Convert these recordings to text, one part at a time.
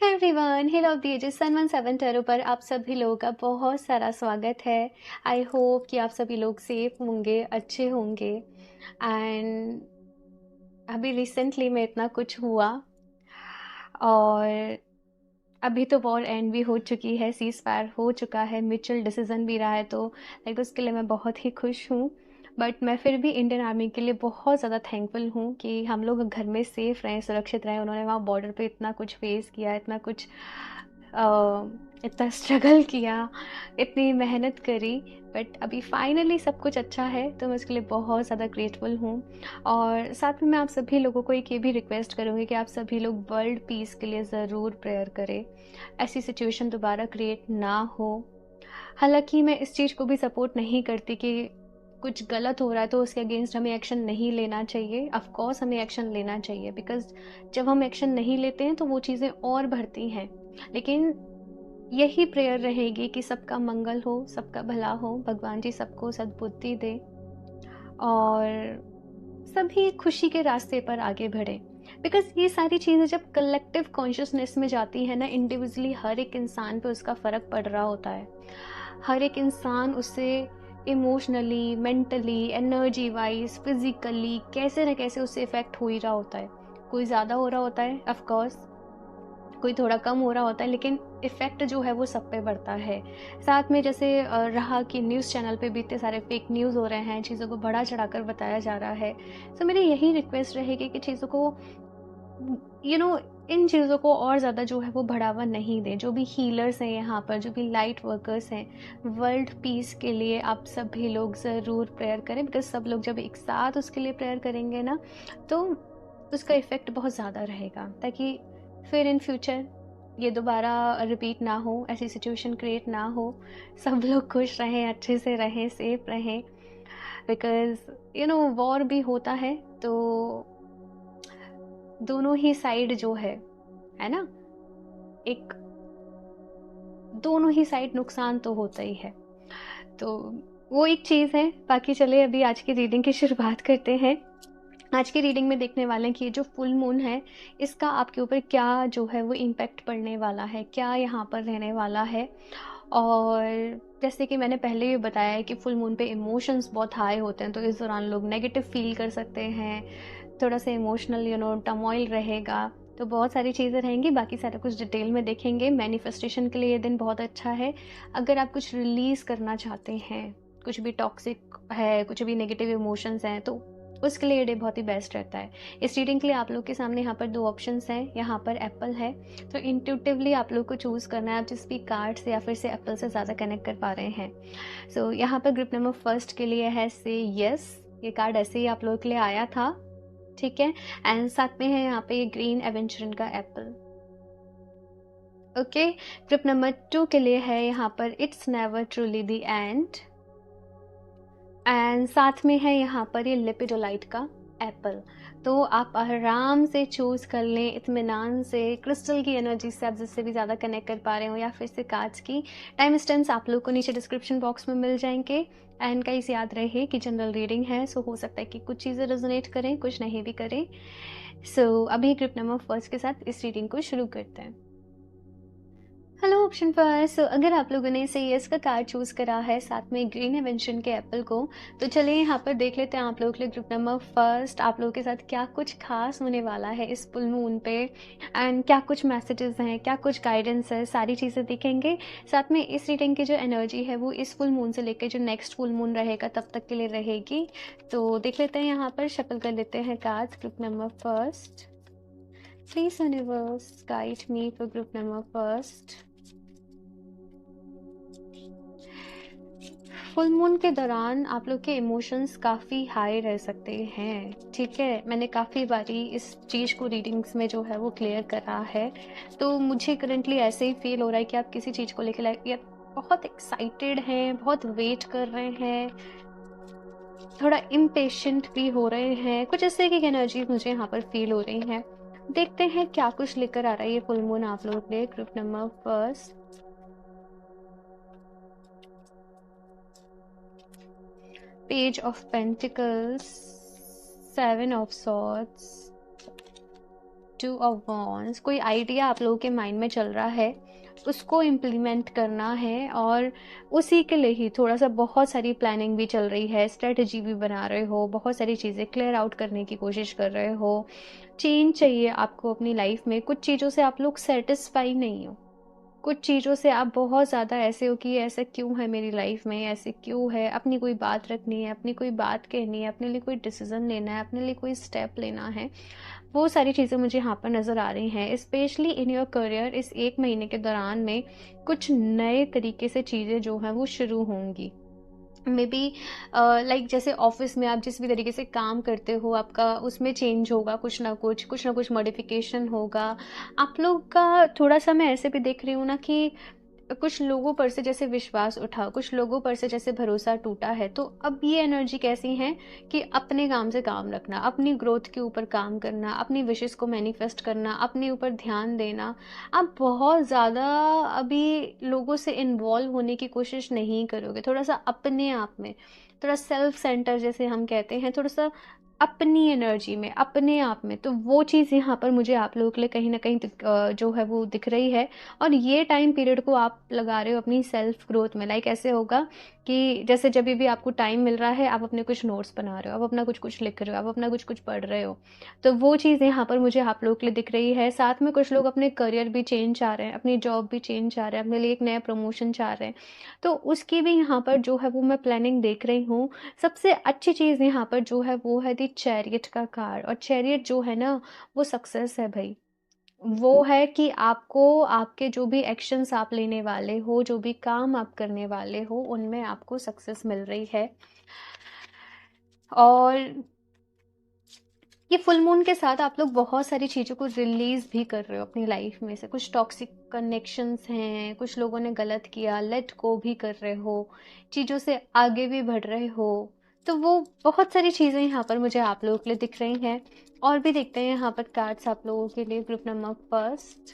Hey everyone, hello जी 717 tarot पर आप सभी लोगों का बहुत सारा स्वागत है। आई होप कि आप सभी लोग सेफ होंगे, अच्छे होंगे। एंड अभी रिसेंटली में इतना कुछ हुआ और अभी तो वॉर एंड भी हो चुकी है, सीज फायर हो चुका है, म्यूचुअल डिसीजन भी रहा है, तो लाइक उसके लिए मैं बहुत ही खुश हूँ। बट मैं फिर भी इंडियन आर्मी के लिए बहुत ज़्यादा थैंकफुल हूँ कि हम लोग घर में सेफ रहें, सुरक्षित रहें। उन्होंने वहाँ बॉर्डर पे इतना कुछ फेस किया, इतना कुछ इतना स्ट्रगल किया, इतनी मेहनत करी। बट अभी फाइनली सब कुछ अच्छा है, तो मैं उसके लिए बहुत ज़्यादा ग्रेटफुल हूँ। और साथ में मैं आप सभी लोगों को एक ये भी रिक्वेस्ट करूँगी कि आप सभी लोग वर्ल्ड पीस के लिए ज़रूर प्रेयर करें, ऐसी सिचुएशन दोबारा क्रिएट ना हो। हालांकि मैं इस चीज़ को भी सपोर्ट नहीं करती कि कुछ गलत हो रहा है तो उसके अगेंस्ट हमें एक्शन नहीं लेना चाहिए। ऑफ कोर्स हमें एक्शन लेना चाहिए, बिकॉज जब हम एक्शन नहीं लेते हैं तो वो चीज़ें और बढ़ती हैं। लेकिन यही प्रेयर रहेगी कि सबका मंगल हो, सबका भला हो, भगवान जी सबको सद्बुद्धि दे और सभी खुशी के रास्ते पर आगे बढ़े। बिकॉज ये सारी चीज़ें जब कलेक्टिव कॉन्शियसनेस में जाती है ना, इंडिविजुअली हर एक इंसान पे उसका फ़र्क पड़ रहा होता है। हर एक इंसान उससे emotionally, mentally, energy wise, physically कैसे न कैसे उससे इफेक्ट हो ही रहा होता है। कोई ज़्यादा हो रहा होता है ऑफ कोर्स, कोई थोड़ा कम हो रहा होता है, लेकिन इफ़ेक्ट जो है वो सब पे बढ़ता है। साथ में जैसे रहा कि न्यूज़ चैनल पे भी इतने सारे फेक न्यूज़ हो रहे हैं, चीज़ों को बढ़ा चढ़ाकर बताया जा रहा है। तो मेरी यही रिक्वेस्ट रहेगी कि चीज़ों को इन चीज़ों को और ज़्यादा जो है वो बढ़ावा नहीं दें। जो भी हीलर्स हैं यहाँ पर, जो भी लाइट वर्कर्स हैं, वर्ल्ड पीस के लिए आप सभी लोग ज़रूर प्रेयर करें। बिकॉज सब लोग जब एक साथ उसके लिए प्रेयर करेंगे ना, तो उसका इफ़ेक्ट बहुत ज़्यादा रहेगा, ताकि फिर इन फ्यूचर ये दोबारा रिपीट ना हो, ऐसी सिचुएशन क्रिएट ना हो। सब लोग खुश रहें, अच्छे से रहें, सेफ रहें। बिकॉज वॉर भी होता है तो दोनों ही साइड जो है ना, एक दोनों ही साइड नुकसान तो होता ही है। तो वो एक चीज़ है। बाकी चले अभी आज की रीडिंग की शुरुआत करते हैं। आज की रीडिंग में देखने वाले हैं कि ये जो फुल मून है, इसका आपके ऊपर क्या जो है वो इम्पैक्ट पड़ने वाला है, क्या यहाँ पर रहने वाला है। और जैसे कि मैंने पहले भी बताया है कि फुल मून पे इमोशंस बहुत हाई होते हैं, तो इस दौरान लोग नेगेटिव फील कर सकते हैं, थोड़ा सा इमोशनल टर्मोइल रहेगा। तो बहुत सारी चीज़ें रहेंगी, बाकी सारा कुछ डिटेल में देखेंगे। मैनिफेस्टेशन के लिए ये दिन बहुत अच्छा है। अगर आप कुछ रिलीज़ करना चाहते हैं, कुछ भी टॉक्सिक है, कुछ भी नेगेटिव इमोशंस हैं, तो उसके लिए ये डे बहुत ही बेस्ट रहता है। इस रीडिंग के लिए आप लोग के सामने यहाँ पर 2 ऑप्शंस हैं। यहाँ पर एप्पल है, तो इंट्यूटिवली आप लोग को चूज़ करना है, आप जिस भी कार्ड से या फिर से एप्पल से ज़्यादा कनेक्ट कर पा रहे हैं। सो यहाँ पर ग्रुप नंबर फर्स्ट के लिए है से यस। ये कार्ड ऐसे ही आप लोगों के लिए आया था, ठीक है। एंड साथ में है यहाँ पे ये ग्रीन एवेंचरन का एप्पल। ओके, ग्रुप नंबर 2 के लिए है यहाँ पर it's never truly the end. And साथ में है यहाँ पर ये लेपिडोलाइट का एप्पल। तो आप आराम से चूज कर लें, इत्मीनान से, क्रिस्टल की एनर्जी से आप जिससे भी ज़्यादा कनेक्ट कर पा रहे हो, या फिर से कांच की। टाइम स्टैम्प्स आप लोग को नीचे डिस्क्रिप्शन बॉक्स में मिल जाएंगे। एंड गाइस याद रहे कि जनरल रीडिंग है, सो हो सकता है कि कुछ चीज़ें रेजोनेट करें, कुछ नहीं भी करें। सो अभी ग्रुप नंबर फर्स्ट के साथ इस रीडिंग को शुरू करते हैं। हेलो ऑप्शन पर। सो अगर आप लोगों ने से यस का कार्ड चूज करा है, साथ में ग्रीन एवेंशन के एप्पल को, तो चलिए यहाँ पर देख लेते हैं आप लोगों के लिए ग्रुप नंबर फर्स्ट आप लोगों के साथ क्या कुछ खास होने वाला है इस फुल मून पे। एंड क्या कुछ मैसेजेस हैं, क्या कुछ गाइडेंस है, सारी चीज़ें दिखेंगे। साथ में इस रीडिंग की जो एनर्जी है वो इस फुल मून से लेकर जो नेक्स्ट फुल मून रहेगा तब तक के लिए रहेगी। तो देख लेते हैं, यहाँ पर शफल कर लेते हैं cards. Group number first, please universe guide me for group number first. Full moon के दौरान आप लोग के इमोशंस काफ़ी हाई रह सकते हैं, ठीक है। मैंने काफ़ी बारी इस चीज़ को रीडिंग्स में जो है वो क्लियर करा है। तो मुझे करंटली ऐसे ही फील हो रहा है कि आप किसी चीज़ को लेकर या बहुत एक्साइटेड हैं, बहुत वेट कर रहे हैं, थोड़ा इम्पेशेंट भी हो रहे हैं। कुछ इस तरह की एनर्जी मुझे यहाँ पर फील हो रही हैं। देखते हैं क्या कुछ लेकर आ रहा है ये फुल मून आप लोगों के लिए। Group number first, page of pentacles, seven of swords, two of wands, कोई आइडिया आप लोगों के माइंड में चल रहा है, उसको इम्प्लीमेंट करना है और उसी के लिए ही थोड़ा सा बहुत सारी प्लानिंग भी चल रही है, स्ट्रेटजी भी बना रहे हो, बहुत सारी चीज़ें क्लियर आउट करने की कोशिश कर रहे हो। चेंज चाहिए आपको अपनी लाइफ में, कुछ चीज़ों से आप लोग सेटिस्फाई नहीं हो, कुछ चीज़ों से आप बहुत ज़्यादा ऐसे हो कि ऐसा क्यों है मेरी लाइफ में, ऐसे क्यों है, अपनी कोई बात रखनी है, अपनी कोई बात कहनी है, अपने लिए कोई डिसीज़न लेना है, अपने लिए कोई स्टेप लेना है। वो सारी चीज़ें मुझे यहाँ पर नज़र आ रही हैं, स्पेशली इन योर करियर। इस 1 महीने के दौरान में कुछ नए तरीके से चीज़ें जो हैं वो शुरू होंगी। मे बी लाइक जैसे ऑफिस में आप जिस भी तरीके से काम करते हो, आपका उसमें चेंज होगा, कुछ ना कुछ मॉडिफिकेशन होगा। आप लोग का थोड़ा सा मैं ऐसे भी देख रही हूँ ना कि कुछ लोगों पर से जैसे विश्वास उठा, कुछ लोगों पर से जैसे भरोसा टूटा है, तो अब ये एनर्जी कैसी है कि अपने काम से काम रखना, अपनी ग्रोथ के ऊपर काम करना, अपनी विशेस को मैनिफेस्ट करना, अपने ऊपर ध्यान देना। आप बहुत ज़्यादा अभी लोगों से इन्वॉल्व होने की कोशिश नहीं करोगे, थोड़ा सा अपने आप में, थोड़ा सेल्फ सेंटर जैसे हम कहते हैं, थोड़ा सा अपनी एनर्जी में, अपने आप में। तो वो चीज़ यहाँ पर मुझे आप लोगों के लिए कहीं ना कहीं जो है वो दिख रही है। और ये टाइम पीरियड को आप लगा रहे हो अपनी सेल्फ ग्रोथ में। लाइक ऐसे होगा कि जैसे जब भी आपको टाइम मिल रहा है, आप अपने कुछ नोट्स बना रहे हो, आप अपना कुछ लिख रहे हो, आप अपना कुछ पढ़ रहे हो। तो वो चीज़ यहाँ पर मुझे आप लोगों के लिए दिख रही है। साथ में कुछ लोग अपने करियर भी चेंज चाह रहे हैं, अपनी जॉब भी चेंज चाह रहे हैं, अपने लिए एक नया प्रमोशन चाह रहे हैं। तो उसकी भी यहाँ पर जो है वो मैं प्लानिंग देख रही हूँ। सबसे अच्छी चीज़ यहाँ पर जो है वो है दी चैरियट का कार्ड। और चैरियट जो है ना, वो सक्सेस है भाई। वो है कि आपको आपके जो भी एक्शंस आप लेने वाले हो, जो भी काम आप करने वाले हो, उनमें आपको सक्सेस मिल रही है। और ये फुल मून के साथ आप लोग बहुत सारी चीज़ों को रिलीज भी कर रहे हो अपनी लाइफ में से। कुछ टॉक्सिक कनेक्शंस हैं, कुछ लोगों ने गलत किया, लेट गो भी कर रहे हो, चीज़ों से आगे भी बढ़ रहे हो। तो वो बहुत सारी चीज़ें यहाँ पर मुझे आप लोगों के लिए दिख रही हैं। और भी देखते हैं यहाँ पर कार्ड्स आप लोगों के लिए। ग्रुप नंबर फर्स्ट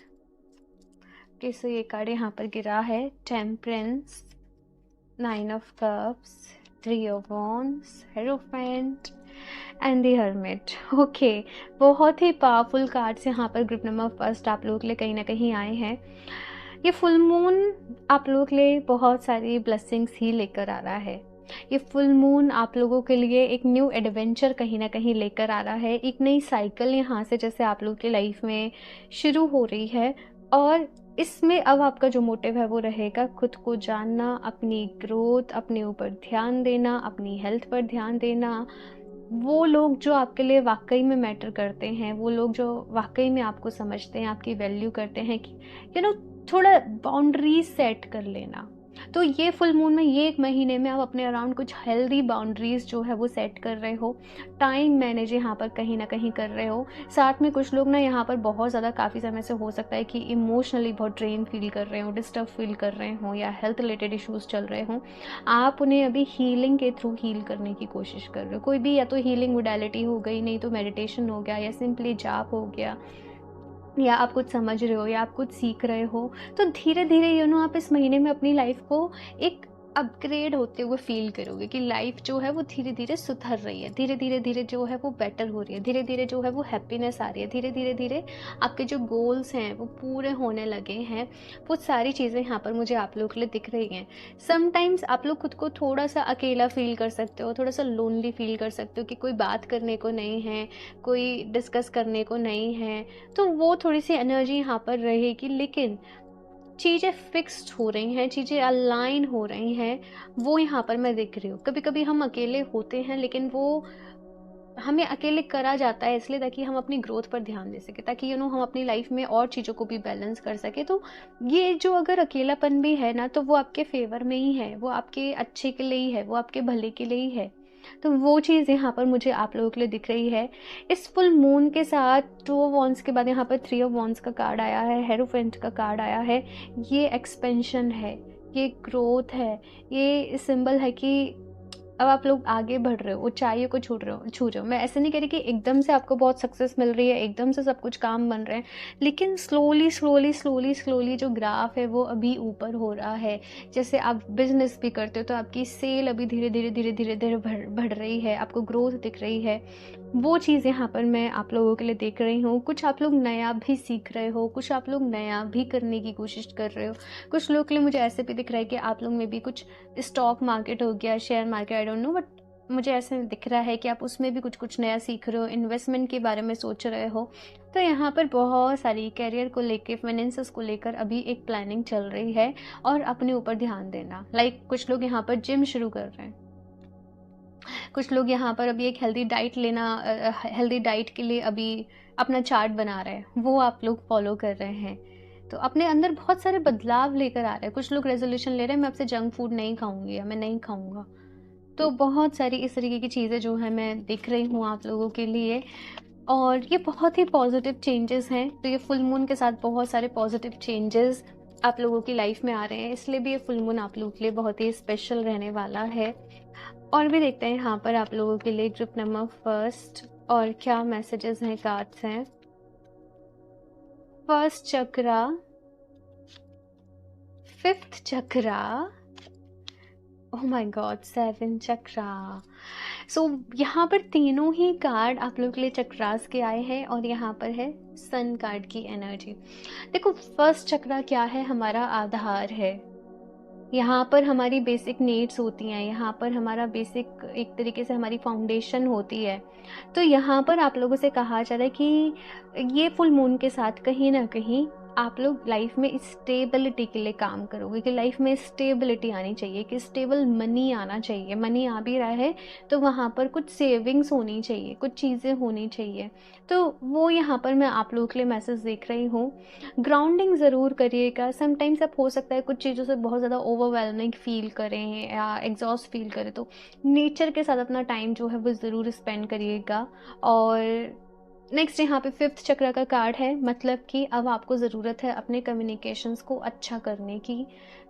कैसे ये कार्ड यहाँ पर गिरा है, temperance, 9 of cups, 3 of wands, hierophant and the hermit. Okay, बहुत ही पावरफुल कार्ड्स यहाँ पर ग्रुप नंबर फर्स्ट आप लोगों के लिए कहीं ना कहीं आए हैं। ये फुल मून आप लोगों के लिए बहुत सारी ब्लेसिंग्स ही लेकर आ रहा है। ये फुल मून आप लोगों के लिए एक न्यू एडवेंचर कहीं ना कहीं लेकर आ रहा है। एक नई साइकिल यहाँ से जैसे आप लोगों की लाइफ में शुरू हो रही है। और इसमें अब आपका जो मोटिव है वो रहेगा खुद को जानना, अपनी ग्रोथ, अपने ऊपर ध्यान देना, अपनी हेल्थ पर ध्यान देना। वो लोग जो आपके लिए वाकई में मैटर करते हैं, वो लोग जो वाकई में आपको समझते हैं, आपकी वैल्यू करते हैं, कि थोड़ा बाउंड्रीज सेट कर लेना। तो ये फुल मून में, ये 1 महीने में आप अपने अराउंड कुछ हेल्दी बाउंड्रीज जो है वो सेट कर रहे हो। टाइम मैनेज यहाँ पर कहीं ना कहीं कर रहे हो। साथ में कुछ लोग ना यहाँ पर बहुत ज़्यादा काफ़ी समय से हो सकता है कि इमोशनली बहुत ड्रेन फील कर रहे हो, डिस्टर्ब फील कर रहे हो, या हेल्थ रिलेटेड इश्यूज चल रहे हों। आप उन्हें अभी हीलिंग के थ्रू हील करने की कोशिश कर रहे हो। कोई भी, या तो हीलिंग मोडालिटी हो गई, नहीं तो मेडिटेशन हो गया, या सिंपली जाप हो गया, या आप कुछ समझ रहे हो, या आप कुछ सीख रहे हो। तो धीरे धीरे आप इस महीने में अपनी लाइफ को एक अपग्रेड होते हुए फील करोगे कि लाइफ जो है वो धीरे धीरे सुधर रही है, धीरे धीरे जो है वो बेटर हो रही है, धीरे धीरे जो है वो हैप्पीनेस आ रही है, धीरे धीरे आपके जो गोल्स हैं वो पूरे होने लगे हैं। वो सारी चीज़ें यहाँ पर मुझे आप लोगों के लिए दिख रही हैं। समटाइम्स आप लोग खुद को थोड़ा सा अकेला फील कर सकते हो, थोड़ा सा लोनली फील कर सकते हो कि कोई बात करने को नहीं है, कोई डिस्कस करने को नहीं है। तो वो थोड़ी सी एनर्जी यहाँ पर रहेगी, लेकिन चीज़ें फिक्स्ड हो रही हैं, चीज़ें अलाइन हो रही हैं, वो यहाँ पर मैं देख रही हूँ। कभी कभी हम अकेले होते हैं, लेकिन वो हमें अकेले करा जाता है इसलिए ताकि हम अपनी ग्रोथ पर ध्यान दे सके, ताकि हम अपनी लाइफ में और चीज़ों को भी बैलेंस कर सके। तो ये जो अगर अकेलापन भी है ना, तो वो आपके फेवर में ही है, वो आपके अच्छे के लिए ही है, वो आपके भले के लिए ही है। तो वो चीज़ यहाँ पर मुझे आप लोगों के लिए दिख रही है। इस फुल मून के साथ 2 ऑफ वॉन्ड्स के बाद यहाँ पर 3 ऑफ वॉन्ड्स का कार्ड आया है, हेरोफेंट का कार्ड आया है। ये एक्सपेंशन है, ये ग्रोथ है, ये सिंबल है कि अब आप लोग आगे बढ़ रहे हो, ऊंचाइयों को छू रहे हो। मैं ऐसे नहीं कह रही कि एकदम से आपको बहुत सक्सेस मिल रही है, एकदम से सब कुछ काम बन रहे हैं, लेकिन स्लोली स्लोली स्लोली स्लोली जो ग्राफ है वो अभी ऊपर हो रहा है। जैसे आप बिजनेस भी करते हो तो आपकी सेल अभी धीरे धीरे धीरे धीरे धीरे बढ़ रही है, आपको ग्रोथ दिख रही है। वो चीज़ यहाँ पर मैं आप लोगों के लिए देख रही हूँ। कुछ आप लोग नया भी सीख रहे हो, कुछ आप लोग नया भी करने की कोशिश कर रहे हो। कुछ लोगों के लिए मुझे ऐसे भी दिख रहा है कि आप लोग में भी कुछ स्टॉक मार्केट हो गया, share market, I don't know, but मुझे ऐसे दिख रहा है कि आप उसमें भी कुछ कुछ नया सीख रहे हो, इन्वेस्टमेंट के बारे में सोच रहे हो। तो यहाँ पर बहुत सारी करियर को लेके, फाइनेंसेस को लेकर अभी एक प्लानिंग चल रही है। और अपने ऊपर ध्यान देना, कुछ लोग यहाँ पर जिम शुरू कर रहे हैं, कुछ लोग यहाँ पर अभी एक हेल्दी डाइट हेल्दी डाइट के लिए अभी अपना चार्ट बना रहे हैं, वो आप लोग फॉलो कर रहे हैं। तो अपने अंदर बहुत सारे बदलाव लेकर आ रहे हैं। कुछ लोग रेजोल्यूशन ले रहे हैं, मैं अब से जंक फूड नहीं खाऊंगी या मैं नहीं खाऊंगा। तो बहुत सारी इस तरीके की चीज़ें जो है मैं दिख रही हूँ आप लोगों के लिए, और ये बहुत ही पॉजिटिव चेंजेस हैं। तो ये फुल मून के साथ बहुत सारे पॉजिटिव चेंजेस आप लोगों की लाइफ में आ रहे हैं, इसलिए भी ये फुल मून आप लोगों के लिए बहुत ही स्पेशल रहने वाला है। और भी देखते हैं यहाँ पर आप लोगों के लिए ग्रुप नंबर फर्स्ट और क्या मैसेजेस हैं, कार्ड्स हैं। First chakra, fifth chakra, oh my God, 7 चक्रा। सो यहाँ पर तीनों ही कार्ड आप लोगों के लिए चक्रास के आए हैं, और यहाँ पर है सन कार्ड की एनर्जी। देखो, फर्स्ट चक्रा क्या है, हमारा आधार है। यहाँ पर हमारी बेसिक नीड्स होती हैं, यहाँ पर हमारा बेसिक एक तरीके से हमारी फाउंडेशन होती है। तो यहाँ पर आप लोगों से कहा जा रहा है कि ये फुल मून के साथ कहीं ना कहीं आप लोग लाइफ में स्टेबिलिटी के लिए काम करोगे, कि लाइफ में स्टेबिलिटी आनी चाहिए, कि स्टेबल मनी आना चाहिए। मनी आ भी रहा है तो वहाँ पर कुछ सेविंग्स होनी चाहिए, कुछ चीज़ें होनी चाहिए। तो वो यहाँ पर मैं आप लोगों के लिए मैसेज देख रही हूँ। ग्राउंडिंग ज़रूर करिएगा। समटाइम्स आप हो सकता है कुछ चीज़ों से बहुत ज़्यादा ओवरवेलमिंग फील करें या एग्जॉस्ट फील करें, तो नेचर के साथ अपना टाइम जो है वो ज़रूर स्पेंड करिएगा। और नेक्स्ट यहाँ पे फिफ्थ चक्र का कार्ड है, मतलब कि अब आपको ज़रूरत है अपने कम्युनिकेशंस को अच्छा करने की,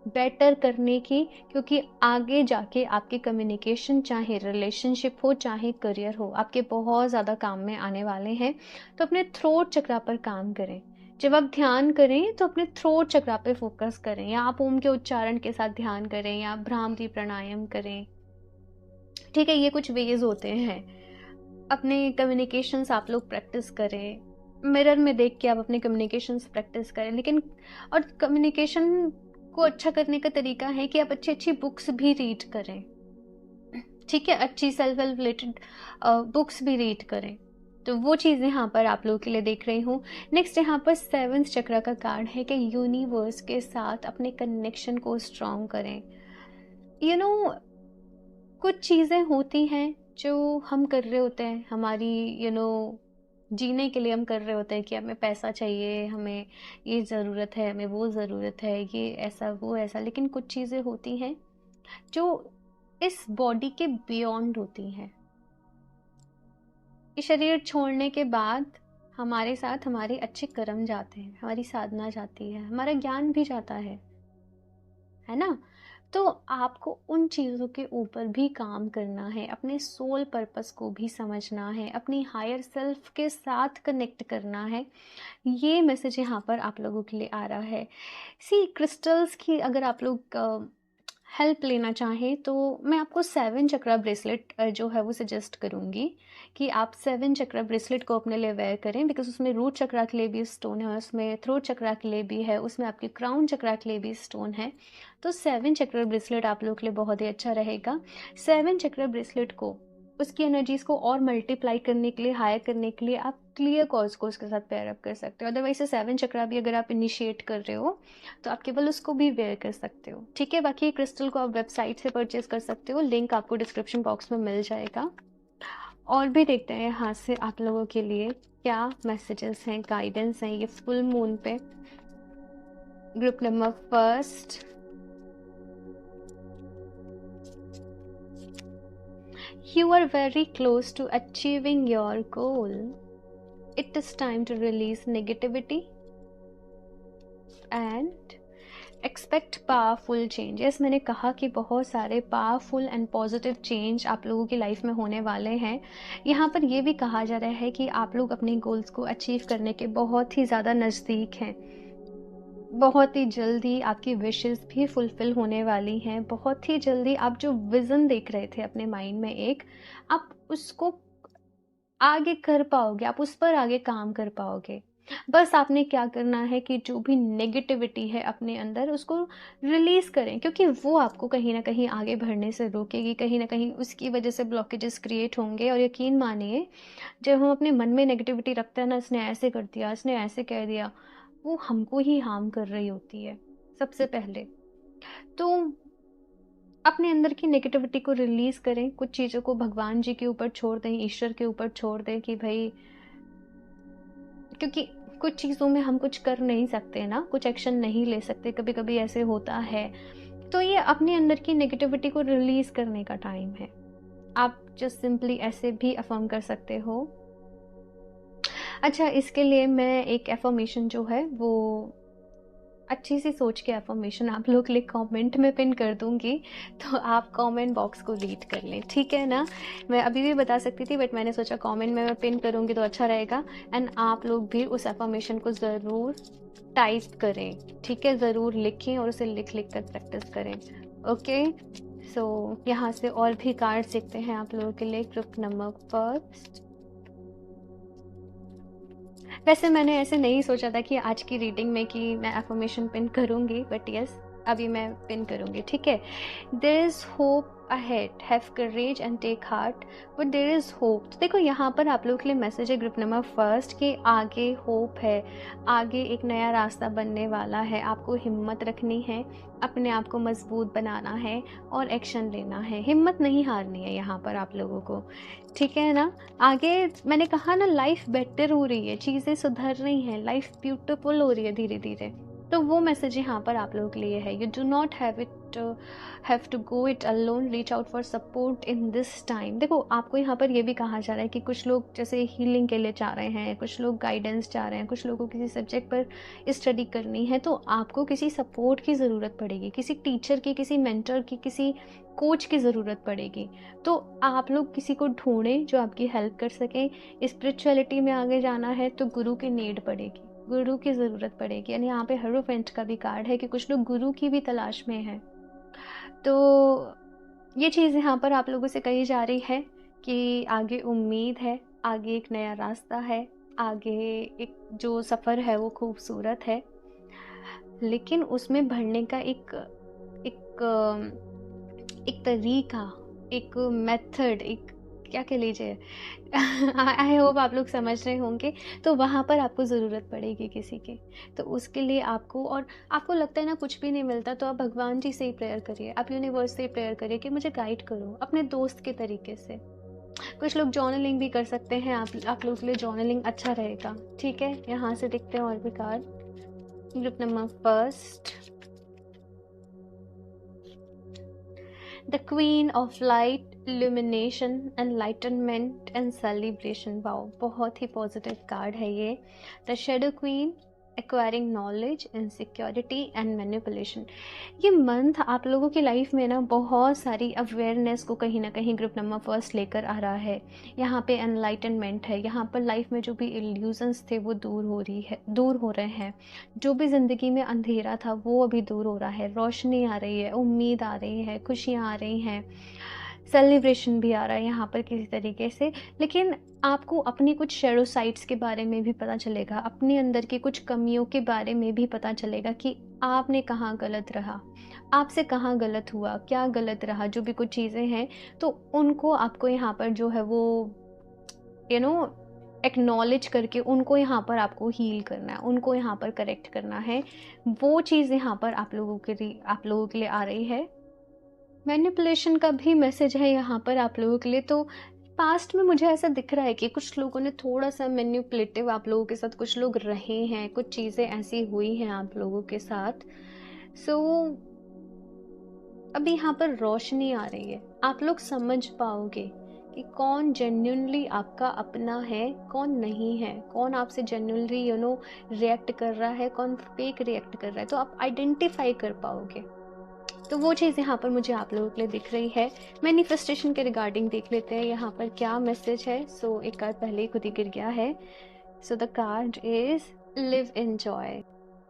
बेटर करने की, क्योंकि आगे जाके आपके कम्युनिकेशन, चाहे रिलेशनशिप हो चाहे करियर हो, आपके बहुत ज़्यादा काम में आने वाले हैं। तो अपने थ्रोट चक्र पर काम करें। जब आप ध्यान करें तो अपने थ्रोट चक्र पे फोकस करें, या आप ओम के उच्चारण के साथ ध्यान करें, या भ्रामरी प्राणायाम करें। ठीक है, ये कुछ वेज होते हैं। अपने कम्युनिकेशंस आप लोग प्रैक्टिस करें, मिरर में देख के आप अपने कम्युनिकेशंस प्रैक्टिस करें। लेकिन और कम्युनिकेशन को अच्छा करने का तरीका है कि आप अच्छी अच्छी बुक्स भी रीड करें। ठीक है, अच्छी सेल्फ हेल्प रिलेटेड बुक्स भी रीड करें। तो वो चीज़ यहाँ पर आप लोगों के लिए देख रही हूँ। नेक्स्ट यहाँ पर 7th चक्र का कार्ड है कि यूनिवर्स के साथ अपने कनेक्शन को स्ट्रॉन्ग करें। यू नो, कुछ चीज़ें होती हैं जो हम कर रहे होते हैं हमारी जीने के लिए, हम कर रहे होते हैं कि हमें पैसा चाहिए, हमें ये ज़रूरत है, हमें वो ज़रूरत है, ये ऐसा वो ऐसा। लेकिन कुछ चीज़ें होती हैं जो इस बॉडी के बियॉन्ड होती हैं। ये शरीर छोड़ने के बाद हमारे साथ हमारे अच्छे कर्म जाते हैं, हमारी साधना जाती है, हमारा ज्ञान भी जाता है ना। तो आपको उन चीज़ों के ऊपर भी काम करना है, अपने सोल पर्पस को भी समझना है, अपनी हायर सेल्फ के साथ कनेक्ट करना है। ये मैसेज यहाँ पर आप लोगों के लिए आ रहा है। सी क्रिस्टल्स की अगर आप लोग हेल्प लेना चाहें तो मैं आपको 7 चक्रा ब्रेसलेट जो है वो सजेस्ट करूँगी कि आप 7 चक्रा ब्रेसलेट को अपने लिए वेयर करें, बिकॉज उसमें रूट चक्रा के लिए भी स्टोन है, उसमें थ्रोट चक्रा के लिए भी है, उसमें आपके क्राउन चक्रा के लिए भी स्टोन है। तो 7 चक्र ब्रेसलेट आप लोग के लिए बहुत ही अच्छा रहेगा। 7 चक्र ब्रेसलेट को उसकी एनर्जीज को और मल्टीप्लाई करने के लिए, हायर करने के लिए आप क्लियर कॉर्ड्स को उसके साथ पेयर अप कर सकते हो। अदरवाइज से 7 चक्रा भी अगर आप इनिशिएट कर रहे हो तो आप केवल उसको भी वेयर कर सकते हो। ठीक है, बाकी क्रिस्टल को आप वेबसाइट से परचेज कर सकते हो, लिंक आपको डिस्क्रिप्शन बॉक्स में मिल जाएगा। और भी देखते हैं यहाँ से आप लोगों के लिए क्या मैसेजेस हैं, गाइडेंस हैं ये फुल मून पे। Group number first, you are very close to achieving your goal. It is time to release negativity and expect powerful change. Yes, मैंने कहा कि बहुत सारे पावरफुल एंड पॉजिटिव चेंज आप लोगों की लाइफ में होने वाले हैं। यहाँ पर ये भी कहा जा रहा है कि आप लोग अपने गोल्स को अचीव करने के बहुत ही ज़्यादा नज़दीक हैं। बहुत ही जल्दी आपकी विशेस भी फुलफिल होने वाली हैं। बहुत ही जल्दी आप जो विज़न देख रहे थे अपने माइंड में एक, आप उसको आगे कर पाओगे, आप उस पर आगे काम कर पाओगे। बस आपने क्या करना है कि जो भी नेगेटिविटी है अपने अंदर उसको रिलीज़ करें, क्योंकि वो आपको कहीं न कहीं आगे बढ़ने से रोकेगी, कहीं न कहीं उसकी वजह से ब्लॉकेजेस क्रिएट होंगे। और यकीन मानिए, जब हम अपने मन में नेगेटिविटी रखते हैं ना, इसने ऐसे कर दिया, इसने ऐसे कह दिया, वो हमको ही हार्म कर रही होती है सबसे पहले। तो अपने अंदर की नेगेटिविटी को रिलीज़ करें, कुछ चीज़ों को भगवान जी के ऊपर छोड़ दें, ईश्वर के ऊपर छोड़ दें कि भई, क्योंकि कुछ चीज़ों में हम कुछ कर नहीं सकते ना, कुछ एक्शन नहीं ले सकते, कभी-कभी ऐसे होता है। तो ये अपने अंदर की नेगेटिविटी को रिलीज़ करने का टाइम है। आप जस्ट सिंपली ऐसे भी अफ़र्म कर सकते हो। अच्छा, इसके लिए मैं एक अफ़र्मेशन जो है वो अच्छी सी सोच के अफ़र्मेशन आप लोग के लिए कमेंट में पिन कर दूँगी, तो आप कमेंट बॉक्स को रीड कर लें, ठीक है ना? मैं अभी भी बता सकती थी, बट मैंने सोचा कमेंट में मैं पिन करूँगी तो अच्छा रहेगा। एंड आप लोग भी उस अफ़र्मेशन को ज़रूर टाइप करें, ठीक है? ज़रूर लिखें और उसे लिख-लिख कर प्रैक्टिस करें, ओके? सो यहाँ से और भी कार्ड्स देखते हैं आप लोगों के लिए। Group number first. वैसे मैंने ऐसे नहीं सोचा था कि आज की रीडिंग में कि मैं अफर्मेशन पिन करूँगी, बट यस, अभी मैं पिन करूँगी, ठीक है? There is hope ahead, have courage and take heart, but there is hope. तो देखो, यहाँ पर आप लोगों के लिए मैसेज है ग्रुप नंबर फर्स्ट कि आगे होप है, आगे एक नया रास्ता बनने वाला है। आपको हिम्मत रखनी है, अपने आप को मजबूत बनाना है और एक्शन लेना है। हिम्मत नहीं हारनी है यहाँ पर आप लोगों को, ठीक है ना? आगे मैंने कहा ना, लाइफ बेटर हो रही है, चीज़ें सुधर रही हैं, लाइफ ब्यूटीफुल हो रही है धीरे धीरे। तो वो मैसेज यहाँ पर आप लोगों के लिए है। You do not have to go it alone, reach out for support in this time. देखो, आपको यहाँ पर ये भी कहा जा रहा है कि कुछ लोग जैसे हीलिंग के लिए चाह रहे हैं, कुछ लोग गाइडेंस चाह रहे हैं, कुछ लोगों को किसी सब्जेक्ट पर स्टडी करनी है, तो आपको किसी सपोर्ट की ज़रूरत पड़ेगी, किसी टीचर की, किसी मेंटर की, किसी कोच की ज़रूरत पड़ेगी। तो आप लोग किसी को ढूंढें जो आपकी हेल्प कर सकें। स्पिरिचुअलिटी में आगे जाना है तो गुरु की नीड पड़ेगी, गुरु की ज़रूरत पड़ेगी। यानी यहाँ पे हेरोफेंट का भी कार्ड है कि कुछ लोग गुरु की भी तलाश में हैं। तो ये चीज़ यहाँ पर आप लोगों से कही जा रही है कि आगे उम्मीद है, आगे एक नया रास्ता है, आगे एक जो सफ़र है वो खूबसूरत है, लेकिन उसमें बढ़ने का एक एक तरीका, एक मेथड, एक क्या कह लीजिए, आई होप आप लोग समझ रहे होंगे। तो वहाँ पर आपको ज़रूरत पड़ेगी किसी की। तो उसके लिए आपको, और आपको लगता है ना कुछ भी नहीं मिलता, तो आप भगवान जी से ही प्रेयर करिए, आप यूनिवर्स से ही प्रेयर करिए कि मुझे गाइड करो अपने दोस्त के तरीके से। कुछ लोग जर्नलिंग भी कर सकते हैं, आप लोग के लिए जर्नलिंग अच्छा रहेगा, ठीक है? यहाँ से देखते हैं और भी card. Group number first, the queen of light, illumination, enlightenment and celebration। Wow, बहुत ही पॉजिटिव कार्ड है ये। The shadow queen, acquiring knowledge, insecurity and manipulation. ये मंथ आप लोगों की लाइफ में ना बहुत सारी अवेयरनेस को कहीं ना कहीं ग्रुप नंबर फर्स्ट लेकर आ रहा है। यहाँ पे एनलाइटनमेंट है, यहाँ पर लाइफ में जो भी इल्यूजन्स थे वो दूर हो रहे हैं। जो भी ज़िंदगी में अंधेरा था वो अभी दूर हो रहा है, रोशनी आ रही है, उम्मीद आ रही है, खुशियाँ आ रही हैं, सेलिब्रेशन भी आ रहा है यहाँ पर किसी तरीके से। लेकिन आपको अपनी कुछ शैडो साइड्स के बारे में भी पता चलेगा, अपने अंदर की कुछ कमियों के बारे में भी पता चलेगा कि आपने कहाँ गलत रहा, आपसे कहाँ गलत हुआ, क्या गलत रहा, जो भी कुछ चीज़ें हैं, तो उनको आपको यहाँ पर जो है वो यू नो एक्नॉलेज करके उनको यहाँ पर आपको हील करना है, उनको यहाँ पर करेक्ट करना है। वो चीज़ यहाँ पर आप लोगों के लिए आ रही है। मैनिपुलेशन का भी मैसेज है यहाँ पर आप लोगों के लिए। तो पास्ट में मुझे ऐसा दिख रहा है कि कुछ लोगों ने थोड़ा सा मैनिपुलेटिव आप लोगों के साथ, कुछ लोग रहे हैं, कुछ चीज़ें ऐसी हुई हैं आप लोगों के साथ। सो अभी यहाँ पर रोशनी आ रही है, आप लोग समझ पाओगे कि कौन जेन्युइनली आपका अपना है, कौन नहीं है, कौन आपसे जेन्युइनली रिएक्ट कर रहा है, कौन फेक रिएक्ट कर रहा है, तो आप आइडेंटिफाई कर पाओगे। तो वो चीज़ यहाँ पर मुझे आप लोगों के लिए दिख रही है। मैनिफेस्टेशन के रिगार्डिंग देख लेते हैं यहाँ पर क्या मैसेज है। सो एक कार्ड पहले ही खुद ही गिर गया है। So the card is live in joy.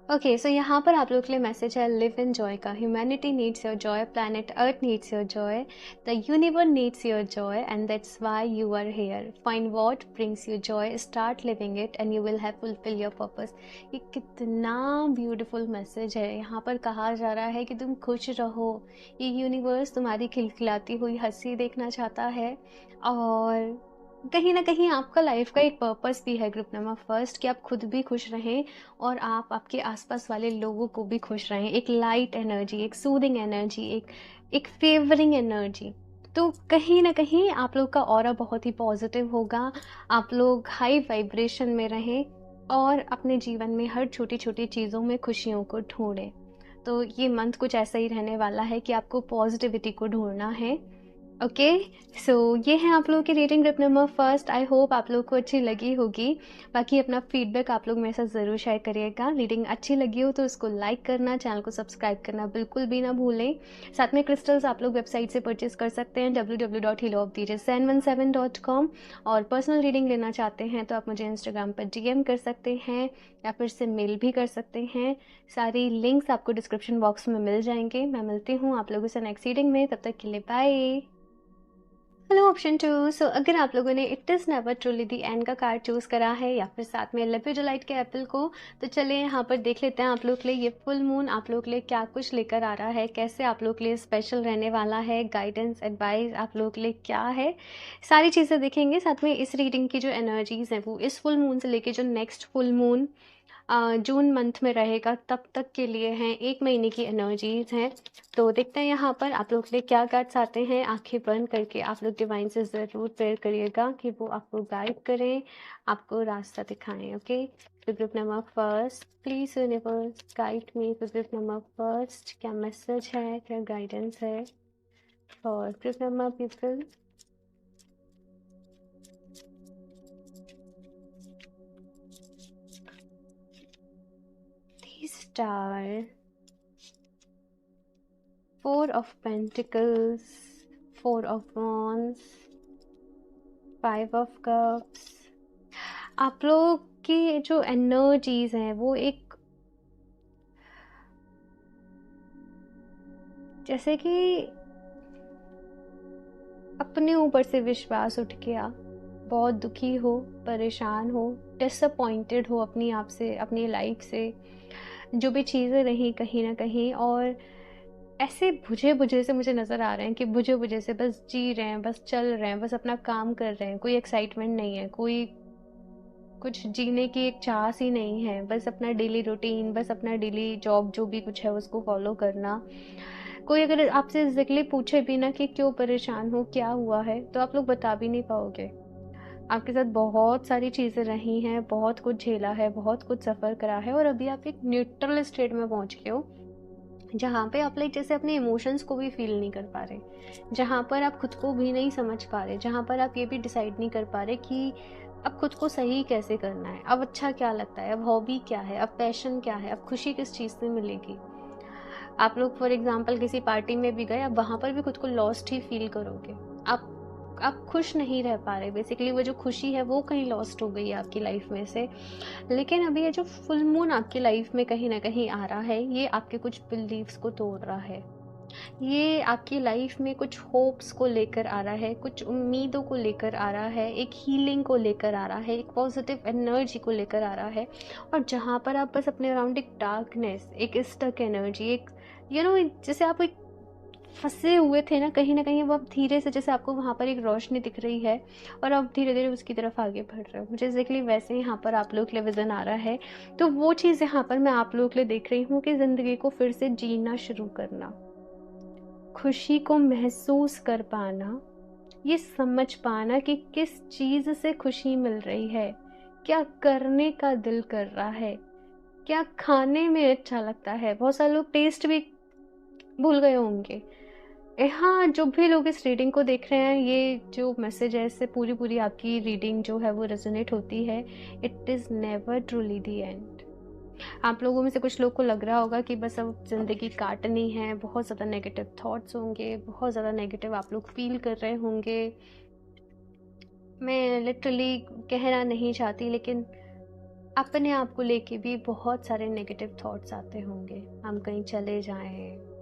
Okay, so यहाँ पर आप लोग के लिए मैसेज है लिव इन जॉय का। Humanity needs your joy, planet earth needs your joy, the universe needs your joy and that's why you are here. Find what brings you joy, start living it and you will have fulfil your purpose. ये कितना beautiful message है। यहाँ पर कहा जा रहा है कि तुम खुश रहो। ये यूनिवर्स तुम्हारी खिलखिलाती हुई हंसी देखना चाहता है, और कहीं ना कहीं आपका लाइफ का एक पर्पस भी है ग्रुप नंबर फर्स्ट, कि आप खुद भी खुश रहें और आप आपके आसपास वाले लोगों को भी खुश रहें। एक लाइट एनर्जी, एक सूदिंग एनर्जी, एक फेवरिंग एनर्जी। तो कहीं ना कहीं आप लोग का ऑरा बहुत ही पॉजिटिव होगा। आप लोग हाई वाइब्रेशन में रहें और अपने जीवन में हर छोटी छोटी चीज़ों में खुशियों को ढूंढें। तो ये मंथ कुछ ऐसा ही रहने वाला है कि आपको पॉजिटिविटी को ढूंढना है। ओके, सो ये है आप लोगों की reading group number first. I hope आप लोग को अच्छी लगी होगी। बाकी अपना फीडबैक आप लोग मेरे साथ ज़रूर शेयर करिएगा। रीडिंग अच्छी लगी हो तो उसको लाइक करना, चैनल को सब्सक्राइब करना बिल्कुल भी ना भूलें। साथ में क्रिस्टल्स आप लोग वेबसाइट से परचेज कर सकते हैं www.healoofthejes717.com। और पर्सनल रीडिंग लेना चाहते हैं तो आप मुझे इंस्टाग्राम पर डीएम कर सकते हैं या फिर से मेल भी कर सकते हैं। सारी लिंक्स आपको डिस्क्रिप्शन बॉक्स में मिल जाएंगे। मैं मिलती हूँ आप लोगों से नेक्स्ट रीडिंग में, तब तक के लिए बाय। Hello option 2। सो अगर आप लोगों ने it is never truly the and का कार्ड चूज़ करा है या फिर साथ में लिव योर लाइट के एप्पल को, तो चलिए यहाँ पर देख लेते हैं आप लोग के लिए ये फुल मून आप लोग के लिए क्या कुछ लेकर आ रहा है, कैसे आप लोग के लिए स्पेशल रहने वाला है, गाइडेंस एडवाइस आप लोग के लिए क्या है, सारी चीज़ें देखेंगे। साथ में इस रीडिंग की जो एनर्जीज़ हैं वो इस फुल मून से लेके जो next full moon June month में रहेगा तब तक के लिए हैं, 1 महीने की एनर्जीज हैं। तो देखते हैं यहाँ पर आप लोग के लिए क्या कार्ड्स आते हैं। आंखें बंद करके आप लोग डिवाइन से ज़रूर प्रेयर करिएगा कि वो आपको गाइड करें, आपको रास्ता दिखाएं। ओके, तो group number first, please universe guide me. तो ग्रुप नंबर फर्स्ट क्या मैसेज है, क्या गाइडेंस है और group number people. Star, 4 of Pentacles, 4 of Wands, 5 of Cups। आप लोग की जो एनर्जीज हैं वो एक जैसे कि अपने ऊपर से विश्वास उठ गया, बहुत दुखी हो, परेशान हो, डिसअपॉइंटेड हो अपनी आप से, अपनी लाइफ से, जो भी चीज़ें रही कहीं ना कहीं। और ऐसे बुझे बुझे से मुझे नज़र आ रहे हैं कि बुझे बुझे से बस जी रहे हैं, बस चल रहे हैं, बस अपना काम कर रहे हैं, कोई एक्साइटमेंट नहीं है, कोई कुछ जीने की एक चाह सी नहीं है, बस अपना डेली रूटीन, बस अपना डेली जॉब जो भी कुछ है उसको फॉलो करना। कोई अगर आपसे एग्जैक्टली पूछे भी ना कि क्यों परेशान हो, क्या हुआ है, तो आप लोग बता भी नहीं पाओगे। आपके साथ बहुत सारी चीज़ें रही हैं, बहुत कुछ झेला है, बहुत कुछ सफ़र करा है और अभी आप एक न्यूट्रल स्टेट में पहुंच गए हो, जहाँ पे आप लाइक जैसे अपने इमोशंस को भी फील नहीं कर पा रहे, जहाँ पर आप खुद को भी नहीं समझ पा रहे, जहाँ पर आप ये भी डिसाइड नहीं कर पा रहे कि अब खुद को सही कैसे करना है, अब अच्छा क्या लगता है, अब हॉबी क्या है, अब पैशन क्या है, अब खुशी किस चीज़ से मिलेगी। आप लोग फॉर एग्जांपल किसी पार्टी में भी गए, अब वहाँ पर भी खुद को लॉस्ट ही फील करोगे। आप खुश नहीं रह पा रहे, बेसिकली वो जो खुशी है वो कहीं लॉस्ट हो गई है आपकी लाइफ में से। लेकिन अभी ये जो फुल मून आपकी लाइफ में कहीं ना कहीं आ रहा है, ये आपके कुछ बिलीव्स को तोड़ रहा है, ये आपकी लाइफ में कुछ होप्स को लेकर आ रहा है, कुछ उम्मीदों को लेकर आ रहा है, एक हीलिंग को लेकर आ रहा है, एक पॉजिटिव एनर्जी को लेकर आ रहा है। और जहाँ पर आप बस अपने अराउंड एक डार्कनेस, एक स्टक एनर्जी, एक जैसे आप एक फंसे हुए थे ना कहीं, वो अब धीरे से जैसे आपको वहाँ पर एक रोशनी दिख रही है और अब धीरे धीरे उसकी तरफ आगे बढ़ रहे हो। मुझे एग्जैक्टली वैसे यहाँ पर आप लोग के लिए विजन आ रहा है। तो वो चीज़ यहाँ पर मैं आप लोग के लिए देख रही हूँ कि ज़िंदगी को फिर से जीना शुरू करना, खुशी को महसूस कर पाना, ये समझ पाना कि किस चीज़ से खुशी मिल रही है, क्या करने का दिल कर रहा है, क्या खाने में अच्छा लगता है। बहुत सारे लोग टेस्ट भी भूल गए होंगे, हाँ, जो भी लोग इस रीडिंग को देख रहे हैं, ये जो मैसेज है इससे पूरी पूरी आपकी रीडिंग जो है वो रेजोनेट होती है। It is never truly the end. आप लोगों में से कुछ लोग को लग रहा होगा कि बस अब ज़िंदगी काटनी है, बहुत ज़्यादा नेगेटिव थॉट्स होंगे, बहुत ज़्यादा नेगेटिव आप लोग फील कर रहे होंगे। मैं लिटरली कहना नहीं चाहती, लेकिन अपने आप को लेके भी बहुत सारे नेगेटिव थॉट्स आते होंगे। हम कहीं चले जाएं,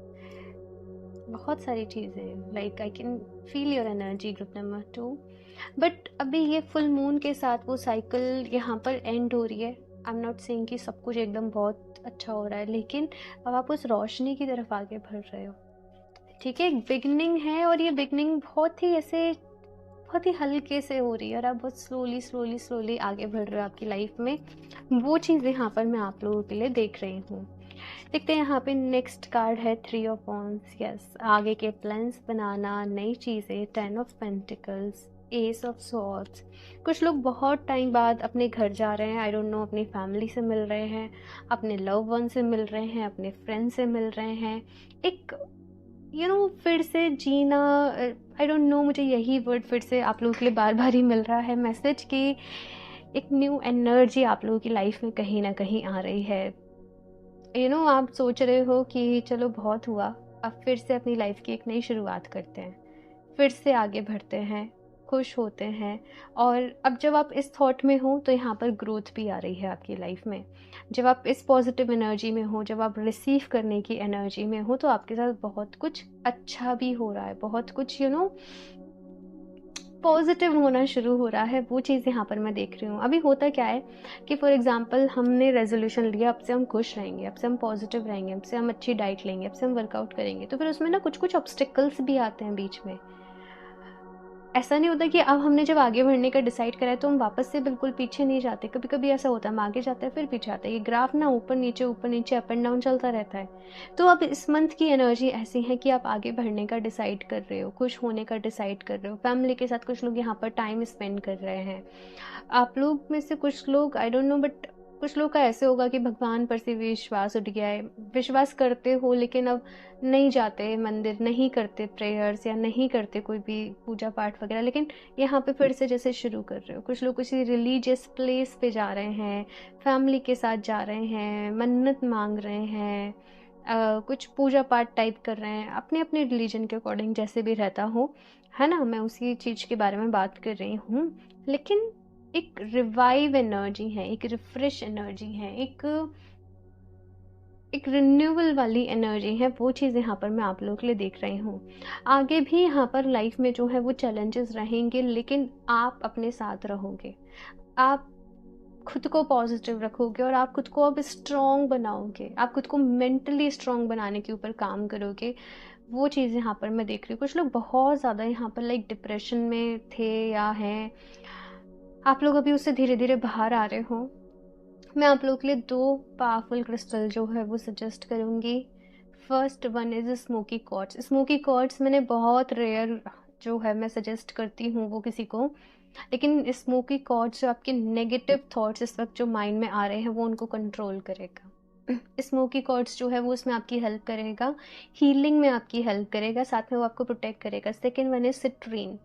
बहुत सारी चीज़ें, like I can feel your energy group number 2। But अभी ये फुल मून के साथ वो साइकिल यहाँ पर एंड हो रही है। आई एम नॉट सेइंग कि सब कुछ एकदम बहुत अच्छा हो रहा है, लेकिन अब आप उस रोशनी की तरफ आगे बढ़ रहे हो। ठीक है, एक बिगनिंग है, और ये बिगनिंग बहुत ही ऐसे बहुत ही हल्के से हो रही है, और आप बहुत स्लोली स्लोली स्लोली आगे बढ़ रहे हो आपकी लाइफ में। वो चीज़ यहाँ पर मैं आप लोगों के लिए देख रही हूँ। देखते हैं यहाँ पे नेक्स्ट कार्ड है 3 ऑफ वॉन्ड्स। यस, आगे के प्लान्स बनाना, नई चीज़ें, 10 of pentacles, S of swords. कुछ लोग बहुत टाइम बाद अपने घर जा रहे हैं, आई डोंट नो, अपनी फैमिली से मिल रहे हैं, अपने लव वन से मिल रहे हैं, अपने फ्रेंड से मिल रहे हैं। एक फिर से जीना, आई डोंट नो, मुझे यही वर्ड फिर से आप लोगों के लिए बार बार ही मिल रहा है मैसेज कि एक न्यू एनर्जी आप लोगों की लाइफ में कहीं ना कहीं आ रही है। आप सोच रहे हो कि चलो बहुत हुआ, अब फिर से अपनी लाइफ की एक नई शुरुआत करते हैं, फिर से आगे बढ़ते हैं, खुश होते हैं। और अब जब आप इस थॉट में हो तो यहाँ पर ग्रोथ भी आ रही है आपकी लाइफ में। जब आप इस पॉजिटिव एनर्जी में हो, जब आप रिसीव करने की एनर्जी में हो, तो आपके साथ बहुत कुछ अच्छा भी हो रहा है, बहुत कुछ पॉजिटिव होना शुरू हो रहा है। वो चीज़ यहाँ पर मैं देख रही हूँ। अभी होता क्या है कि फॉर एग्जांपल हमने रेजोल्यूशन लिया, अब से हम खुश रहेंगे, अब से हम पॉजिटिव रहेंगे, अब से हम अच्छी डाइट लेंगे, अब से हम वर्कआउट करेंगे, तो फिर उसमें ना कुछ कुछ ऑब्स्टिकल्स भी आते हैं बीच में। ऐसा नहीं होता कि अब हमने जब आगे बढ़ने का डिसाइड करा है तो हम वापस से बिल्कुल पीछे नहीं जाते। कभी कभी ऐसा होता है हम आगे जाते हैं फिर पीछे आते हैं। ये ग्राफ ना ऊपर नीचे अप एंड डाउन चलता रहता है। तो अब इस मंथ की एनर्जी ऐसी है कि आप आगे बढ़ने का डिसाइड कर रहे हो, खुश होने का डिसाइड कर रहे हो, फैमिली के साथ कुछ लोग यहाँ पर टाइम स्पेंड कर रहे हैं। आप लोग में से कुछ लोग, आई डोंट नो, बट कुछ लोग का ऐसे होगा कि भगवान पर से विश्वास उठ गया है। विश्वास करते हो लेकिन अब नहीं जाते मंदिर, नहीं करते प्रेयर्स, या नहीं करते कोई भी पूजा पाठ वगैरह, लेकिन यहाँ पे फिर से जैसे शुरू कर रहे हो। कुछ लोग किसी रिलीजियस प्लेस पे जा रहे हैं, फैमिली के साथ जा रहे हैं, मन्नत मांग रहे हैं, कुछ पूजा पाठ टाइप कर रहे हैं, अपने अपने रिलीजन के अकॉर्डिंग जैसे भी रहता हो, है ना। मैं उसी चीज़ के बारे में बात कर रही हूँ। लेकिन एक रिवाइव एनर्जी है, एक रिफ्रेश एनर्जी है, एक रिन्यूअल वाली एनर्जी है। वो चीज़ यहाँ पर मैं आप लोगों के लिए देख रही हूँ। आगे भी यहाँ पर लाइफ में जो है वो चैलेंजेस रहेंगे, लेकिन आप अपने साथ रहोगे, आप खुद को पॉजिटिव रखोगे, और आप खुद को अब स्ट्रॉन्ग बनाओगे, आप खुद को मेंटली स्ट्रॉन्ग बनाने के ऊपर काम करोगे। वो चीज़ यहाँ पर मैं देख रही हूँ। कुछ लोग बहुत ज़्यादा यहाँ पर लाइक डिप्रेशन में थे या हैं, आप लोग अभी उससे धीरे धीरे बाहर आ रहे हो। मैं आप लोगों के लिए 2 पावरफुल क्रिस्टल जो है वो सजेस्ट करूँगी। First one is smoky quartz. Smoky quartz मैंने बहुत रेयर जो है मैं सजेस्ट करती हूँ वो किसी को, लेकिन स्मोकी क्वार्ट्ज जो आपके नेगेटिव थॉट्स इस वक्त जो माइंड में आ रहे हैं वो उनको कंट्रोल करेगा। स्मोकी क्वार्ट्ज जो है वो उसमें आपकी हेल्प करेगा, हीलिंग में आपकी हेल्प करेगा, साथ में वो आपको प्रोटेक्ट करेगा। Second one is citrine.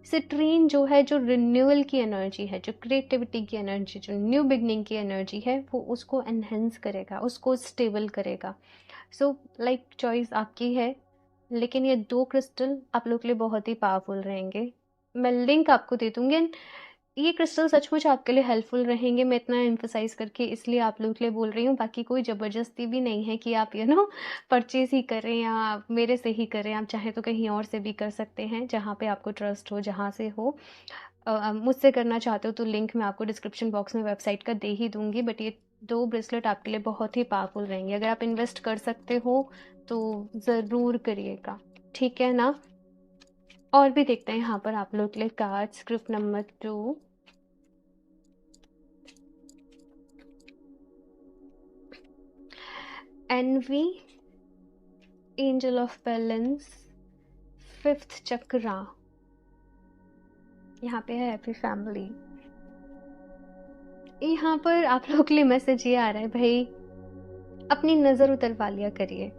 Citrine जो है, जो रिन्यूअल की एनर्जी है, जो क्रिएटिविटी की एनर्जी, जो न्यू बिगनिंग की एनर्जी है, वो उसको एनहेंस करेगा, उसको स्टेबल करेगा। सो लाइक चॉइस आपकी है, लेकिन ये 2 क्रिस्टल आप लोग के लिए बहुत ही पावरफुल रहेंगे। मैं लिंक आपको दे दूँगी, एंड ये क्रिस्टल सचमुच आपके लिए हेल्पफुल रहेंगे। मैं इतना एम्फसाइज करके इसलिए आप लोगों के लिए बोल रही हूँ, बाकी कोई ज़बरदस्ती भी नहीं है कि आप परचेज़ ही करें या आप मेरे से ही करें। आप चाहें तो कहीं और से भी कर सकते हैं, जहाँ पे आपको ट्रस्ट हो, जहाँ से हो। मुझसे करना चाहते हो तो लिंक मैं आपको डिस्क्रिप्शन बॉक्स में वेबसाइट का दे ही दूँगी। बट ये 2 ब्रेसलेट आपके लिए बहुत ही पावरफुल रहेंगे। अगर आप इन्वेस्ट कर सकते हो तो ज़रूर करिएगा, ठीक है ना। और भी देखते हैं यहाँ पर आप लोग के लिए cards. Group number 2, envy, angel of balance, 5th chakra, यहाँ पे है हैप्पी फैमिली। यहाँ पर आप लोग के लिए मैसेज ये आ रहा है, भाई अपनी नज़र उतरवा लिया करिए,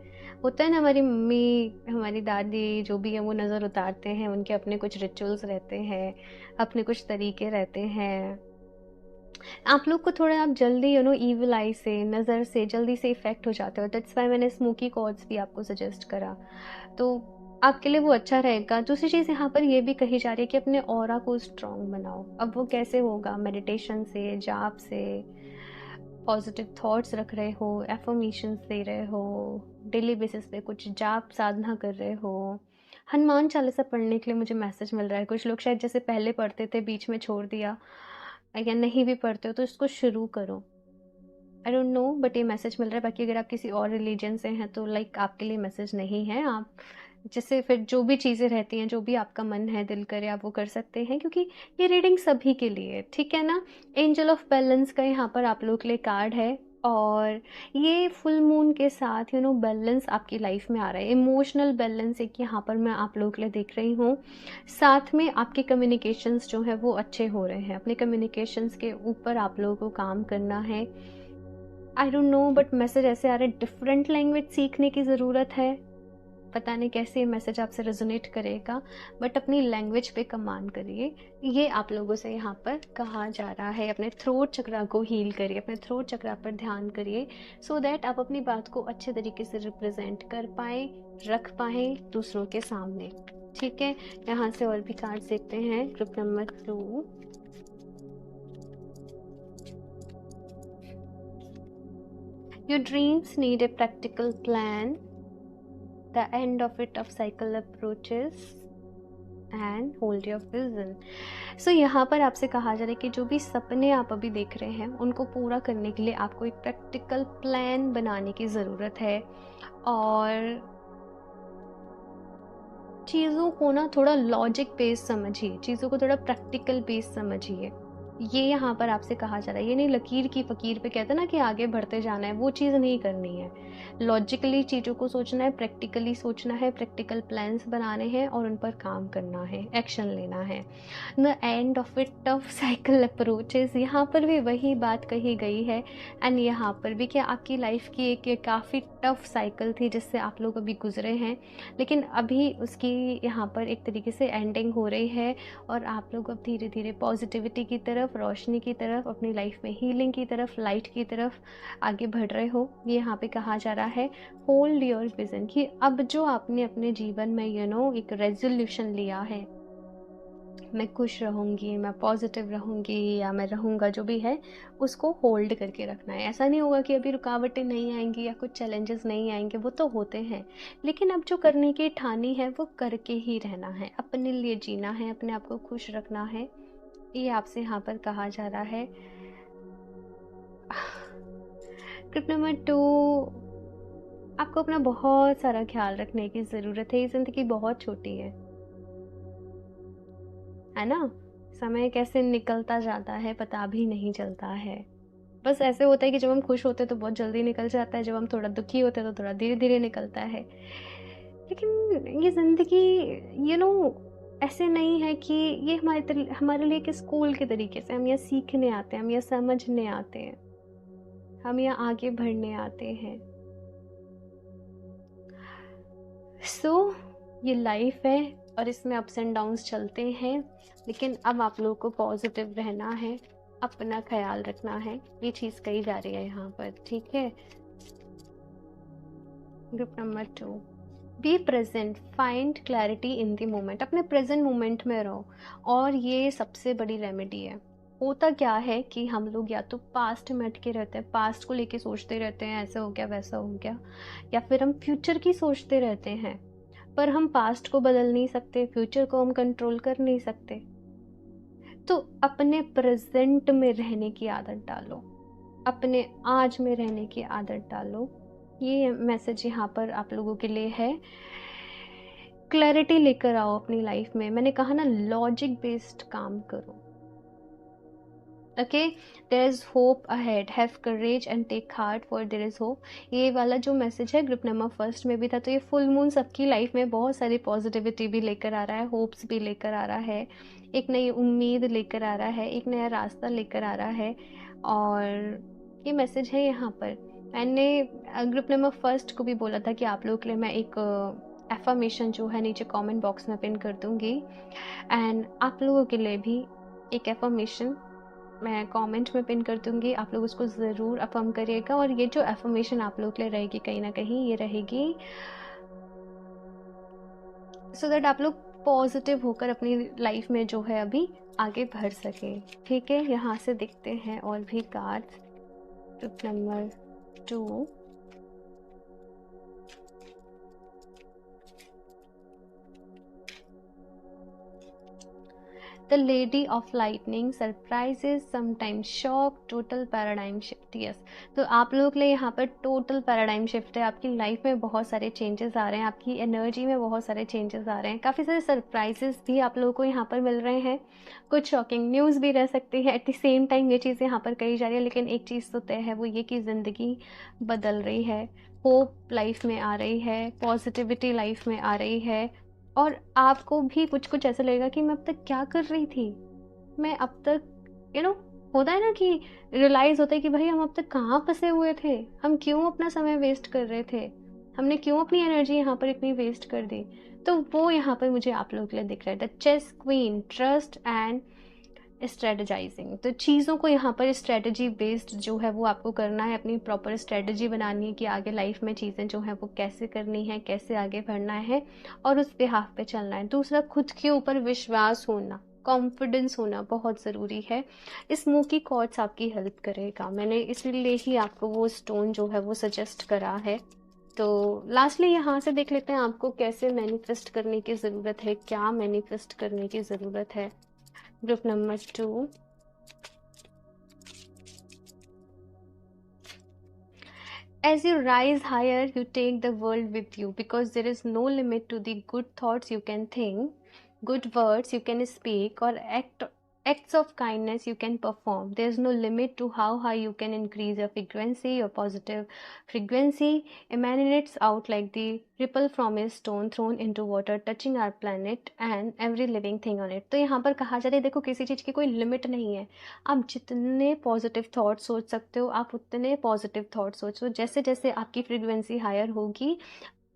होता है ना, हमारी मम्मी, हमारी दादी जो भी है वो नज़र उतारते हैं, उनके अपने कुछ रिचुअल्स रहते हैं, अपने कुछ तरीके रहते हैं। आप लोग को थोड़ा, आप जल्दी ईविल आई से, नज़र से जल्दी से इफ़ेक्ट हो जाते हो। दैट्स व्हाई मैंने स्मोकी कॉर्ड्स भी आपको सजेस्ट करा, तो आपके लिए वो अच्छा रहेगा। दूसरी चीज़ यहाँ पर ये भी कही जा रही है कि अपने ऑरा को स्ट्रॉन्ग बनाओ। अब वो कैसे होगा? मेडिटेशन से, जाप से, पॉजिटिव थॉट्स रख रहे हो, एफर्मेशंस दे रहे हो, डेली बेसिस पे कुछ जाप साधना कर रहे हो, हनुमान चालीसा पढ़ने के लिए मुझे मैसेज मिल रहा है। कुछ लोग शायद जैसे पहले पढ़ते थे, बीच में छोड़ दिया, या नहीं भी पढ़ते हो, तो इसको शुरू करो। आई डोंट नो, बट ये मैसेज मिल रहा है। बाकी अगर आप किसी और रिलीजन से हैं तो लाइक आपके लिए मैसेज नहीं है। आप जैसे फिर जो भी चीज़ें रहती हैं, जो भी आपका मन है, दिल करे, आप वो कर सकते हैं, क्योंकि ये रीडिंग सभी के लिए है, ठीक है ना। एंजल ऑफ बैलेंस का यहाँ पर आप लोग के लिए कार्ड है, और ये फुल मून के साथ बैलेंस आपकी लाइफ में आ रहा है। इमोशनल बैलेंस एक यहाँ पर मैं आप लोगों के लिए देख रही हूँ। साथ में आपके कम्युनिकेशंस जो है वो अच्छे हो रहे हैं। अपने कम्युनिकेशंस के ऊपर आप लोगों को काम करना है। I don't know, but message ऐसे आ रहे हैं, डिफरेंट लैंग्वेज सीखने की ज़रूरत है। पता नहीं कैसे ये मैसेज आपसे रेजोनेट करेगा, बट अपनी लैंग्वेज पे कमांड करिए, ये आप लोगों से यहाँ पर कहा जा रहा है। अपने थ्रोट चक्रा को हील करिए, अपने थ्रोट चक्रा पर ध्यान करिए, सो दैट आप अपनी बात को अच्छे तरीके से रिप्रेजेंट कर पाए, रख पाए दूसरों के सामने, ठीक है। यहाँ से और भी कार्ड देखते हैं। Group number 2, your dreams need a practical plan, the end of it of cycle approaches and hold your vision. सो यहाँ पर आपसे कहा जा रहा है कि जो भी सपने आप अभी देख रहे हैं उनको पूरा करने के लिए आपको एक प्रैक्टिकल प्लान बनाने की ज़रूरत है, और चीज़ों को ना थोड़ा लॉजिक बेस्ड समझिए, चीज़ों को थोड़ा प्रैक्टिकल बेस्ड समझिए। ये यहाँ पर आपसे कहा जा रहा है। ये नहीं लकीर की फ़कीर पे कहते हैं ना कि आगे बढ़ते जाना है, वो चीज़ नहीं करनी है। लॉजिकली चीज़ों को सोचना है, प्रैक्टिकली सोचना है, प्रैक्टिकल प्लान्स बनाने हैं और उन पर काम करना है, एक्शन लेना है। The end of it tough cycle approaches, यहाँ पर भी वही बात कही गई है। एंड यहाँ पर भी क्या आपकी लाइफ की एक काफ़ी टफ साइकिल थी जिससे आप लोग अभी गुजरे हैं, लेकिन अभी उसकी यहाँ पर एक तरीके से एंडिंग हो रही है, और आप लोग अब धीरे धीरे पॉजिटिविटी की तरफ, रोशनी की तरफ, अपनी लाइफ में हीलिंग की तरफ, लाइट की तरफ आगे बढ़ रहे हो। ये यहाँ पे कहा जा रहा है, होल्ड योर विजन, कि अब जो आपने अपने जीवन में एक रेजोल्यूशन लिया है, मैं खुश रहूँगी, मैं पॉजिटिव रहूँगी, या मैं रहूँगा, जो भी है उसको होल्ड करके रखना है। ऐसा नहीं होगा कि अभी रुकावटें नहीं आएंगी या कुछ चैलेंजेस नहीं आएंगे, वो तो होते हैं, लेकिन अब जो करने की ठानी है वो करके ही रहना है, अपने लिए जीना है, अपने आप को खुश रखना है। ये आपसे यहाँ पर कहा जा रहा है। टिप नंबर 2, आपको अपना बहुत सारा ख्याल रखने की ज़रूरत है। ये ज़िंदगी बहुत छोटी है ना। समय कैसे निकलता जाता है पता भी नहीं चलता है। बस ऐसे होता है कि जब हम खुश होते हैं तो बहुत जल्दी निकल जाता है, जब हम थोड़ा दुखी होते हैं तो थोड़ा धीरे धीरे निकलता है। लेकिन ये ज़िंदगी ऐसे नहीं है कि ये हमारे लिए एक स्कूल के तरीके से हम यहाँ सीखने आते हैं, हम यहाँ समझने आते हैं, हम यहाँ आगे बढ़ने आते हैं। सो ये लाइफ है और इसमें अप्स एंड डाउन्स चलते हैं, लेकिन अब आप लोगों को पॉजिटिव रहना है, अपना ख्याल रखना है, ये चीज़ कही जा रही है यहाँ पर, ठीक है। Group number 2, be present, find clarity in the moment, अपने प्रेजेंट मोमेंट में रहो, और ये सबसे बड़ी रेमेडी है। होता क्या है कि हम लोग या तो पास्ट में अटके रहते हैं, पास्ट को लेके सोचते रहते हैं, ऐसा हो गया वैसा हो गया, या फिर हम फ्यूचर की सोचते रहते हैं, पर हम पास्ट को बदल नहीं सकते, फ्यूचर को हम कंट्रोल कर नहीं सकते। तो अपने प्रेजेंट में रहने की आदत डालो, अपने आज में रहने की आदत डालो। ये मैसेज यहाँ पर आप लोगों के लिए है। क्लैरिटी लेकर आओ अपनी लाइफ में। मैंने कहा ना, लॉजिक बेस्ड काम करो। Okay, there is hope ahead, have courage and take heart for there is hope. ये वाला जो मैसेज है ग्रुप नंबर 1 में भी था। तो ये फुल मून सबकी लाइफ में बहुत सारी पॉजिटिविटी भी लेकर आ रहा है, होप्स भी लेकर आ रहा है, एक नई उम्मीद लेकर आ रहा है, एक नया रास्ता लेकर आ रहा है। और ये मैसेज है यहाँ पर मैंने ग्रुप नंबर फर्स्ट को भी बोला था कि आप लोगों के लिए मैं एक एफर्मेशन जो है नीचे कमेंट बॉक्स में पिन कर दूँगी, एंड आप लोगों के लिए भी एक एफर्मेशन मैं कमेंट में पिन कर दूँगी। आप लोग उसको ज़रूर अफ़र्म करिएगा, और ये जो एफर्मेशन आप लोगों के लिए रहेगी कहीं न कहीं ये रहेगी सो दैट आप लोग पॉजिटिव होकर अपनी लाइफ में जो है अभी आगे बढ़ सकें। ठीक है, यहाँ से देखते हैं और भी cards. Group number 2, The Lady of Lightning, Surprises, Sometimes Shock, Total Paradigm Shift। Yes, तो आप लोगों के लिए यहाँ पर टोटल पैराडाइम शिफ्ट है। आपकी लाइफ में बहुत सारे चेंजेस आ रहे हैं, आपकी एनर्जी में बहुत सारे चेंजेस आ रहे हैं, काफ़ी सारे सरप्राइजेस भी आप लोगों को यहाँ पर मिल रहे हैं, कुछ शॉकिंग न्यूज़ भी रह सकती है। एट द सेम टाइम ये चीज़ यहाँ पर कही जा रही है, लेकिन एक चीज़ तो तय है, वो ये कि ज़िंदगी बदल रही है, होप लाइफ में आ रही है, पॉजिटिविटी लाइफ में आ रही है, और आपको भी कुछ कुछ ऐसा लगेगा कि मैं अब तक क्या कर रही थी, मैं अब तक होता है ना कि रियलाइज़ होता है कि भाई हम अब तक कहाँ फंसे हुए थे, हम क्यों अपना समय वेस्ट कर रहे थे, हमने क्यों अपनी एनर्जी यहाँ पर इतनी वेस्ट कर दी। तो वो यहाँ पर मुझे आप लोगों के लिए दिख रहा है, the chess queen, trust and strategising. तो चीज़ों को यहाँ पर स्ट्रेटजी बेस्ड जो है वो आपको करना है, अपनी प्रॉपर स्ट्रेटजी बनानी है कि आगे लाइफ में चीज़ें जो हैं वो कैसे करनी है, कैसे आगे बढ़ना है, और उस बिहाफ पे चलना है। दूसरा, खुद के ऊपर विश्वास होना, कॉन्फिडेंस होना बहुत ज़रूरी है। स्मोकी क्वार्ट्ज आपकी हेल्प करेगा, मैंने इसलिए ही आपको वो स्टोन जो है वो सजेस्ट करा है। तो लास्टली यहाँ से देख लेते हैं आपको कैसे मैनिफेस्ट करने की ज़रूरत है, क्या मैनिफेस्ट करने की ज़रूरत है। Group number 2, as you rise higher, you take the world with you, because there is no limit to the good thoughts you can think, good words you can speak, or acts of kindness you can perform. There is no limit to how high you can increase your frequency. Your positive frequency emanates out like the ripple from a stone thrown into water, touching our planet and every living thing on it। तो यहाँ पर कहा जा रहा है, देखो किसी चीज़ की कोई लिमिट नहीं है, आप जितने पॉजिटिव थॉट सोच सकते हो आप उतने पॉजिटिव थॉट सोचो। जैसे जैसे आपकी फ्रीक्वेंसी हायर होगी,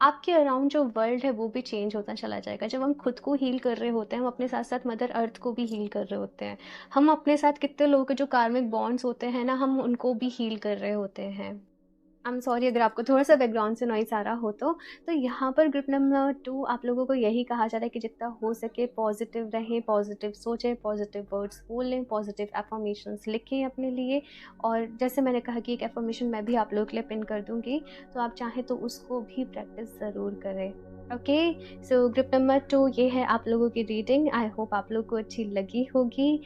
आपके अराउंड जो वर्ल्ड है वो भी चेंज होता चला जाएगा। जब हम खुद को हील कर रहे होते हैं, हम अपने साथ साथ मदर अर्थ को भी हील कर रहे होते हैं। हम अपने साथ कितने लोगों के जो कार्मिक बॉन्ड्स होते हैं ना, हम उनको भी हील कर रहे होते हैं। आई एम सॉरी अगर आपको थोड़ा सा बैकग्राउंड से नॉइस आ रहा हो तो यहाँ पर ग्रुप नंबर 2 आप लोगों को यही कहा जा रहा है कि जितना हो सके पॉजिटिव रहें, पॉजिटिव सोचें, पॉजिटिव वर्ड्स बोलें, पॉजिटिव एफर्मेशंस लिखें अपने लिए। और जैसे मैंने कहा कि एक एफर्मेशन मैं भी आप लोगों के लिए पिन कर दूँगी, तो आप चाहें तो उसको भी प्रैक्टिस ज़रूर करें। ओके, सो ग्रुप नंबर 2 ये है आप लोगों की रीडिंग। आई होप आप लोग को अच्छी लगी होगी।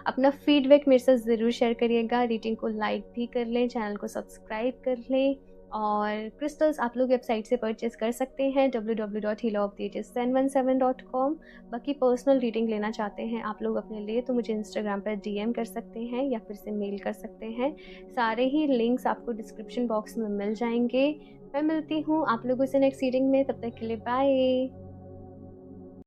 अपना फीडबैक मेरे साथ ज़रूर शेयर करिएगा, रीडिंग को लाइक भी कर लें, चैनल को सब्सक्राइब कर लें, और क्रिस्टल्स आप लोग वेबसाइट से परचेज़ कर सकते हैं www.healoftheages717.com। बाकी पर्सनल रीडिंग लेना चाहते हैं आप लोग अपने लिए तो मुझे इंस्टाग्राम पर DM कर सकते हैं या फिर से मेल कर सकते हैं। सारे ही लिंक्स आपको डिस्क्रिप्शन बॉक्स में मिल जाएंगे। मैं मिलती हूँ आप लोगों से नेक्स्ट रीडिंग में, तब तक के लिए बाय।